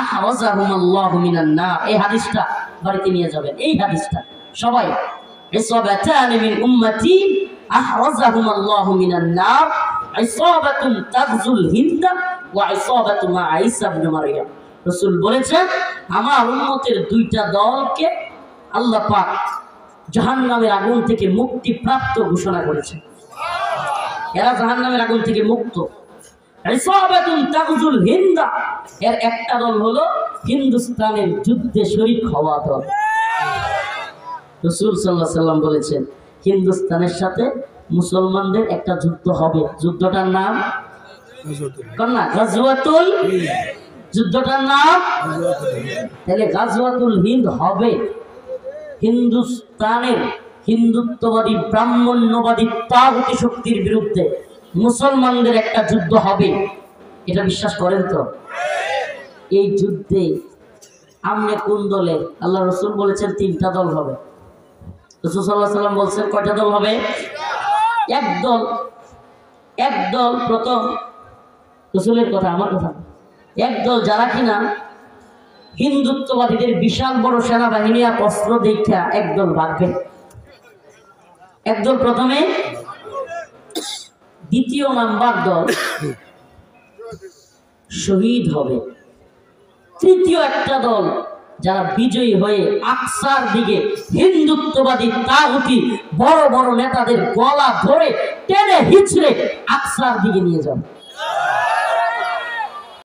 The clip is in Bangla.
আহরাজাহুমুল্লাহু মিনান নার। এই হাদিসটা বাড়িতে নিয়ে যাবেন, এই হাদিসটা সবাই। ইসাবাতানি মিন উম্মতি আহরাজাহুমুল্লাহু মিনান নার, ইসাবাতুন তাগজুল হিন্দা ওয়া ইসাবাতু মা ঈসা ইবনে মারইয়াম। রাসূল বলেছেন আমার উম্মতের দুইটা দলকে আল্লাহ পাক জাহান্নামের আগুন থেকে মুক্তি প্রাপ্ত ঘোষণা করেছেন। এরা জাহান্নামের আগুন থেকে মুক্ত। ইসাবাতুন তাগজুল হিন্দা, এর একটা দল হলো হিন্দুস্তানের যুদ্ধে শরীক হওয়া দল। রাসূল সাল্লাল্লাহু আলাইহি সাল্লাম বলেছেন হিন্দুস্তানের সাথে মুসলমানদের একটা যুদ্ধ হবে। যুদ্ধটার নাম কন্যা গাজওয়াতুল, যুদ্ধটার নাম তাহলে গাজওয়াতুল হিন্দ হবে। হিন্দুস্তানের হিন্দুত্ববাদী ব্রাহ্মণ্যবাদী তাগুতি শক্তির বিরুদ্ধে মুসলমানদের একটা যুদ্ধ হবে, এটা বিশ্বাস করেন তো? এই যুদ্ধে আমনে কোন দলে? আল্লাহ রসুল বলেছেন তিনটা দল হবে। রাসূল সাল্লাল্লাহু আলাইহি সাল্লাম বলছেন কয়টা দল হবে? এক দল প্রথম, রসুলের কথা আমার কথা, একদল যারা কিনা হিন্দুত্ববাদীদের বিশাল বড় সেনাবাহিনী আর অস্ত্র দেখা একদল ভাগবে। একদল প্রথমে, দ্বিতীয় নাম্বার দল শহীদ হবে। তৃতীয় একটা দল যারা বিজয়ী হয়ে আকসার দিকে হিন্দুত্ববাদী তাগুতি বড় বড় নেতাদের গলা ধরে টেনে হিচড়ে আকসার দিকে নিয়ে যাবে।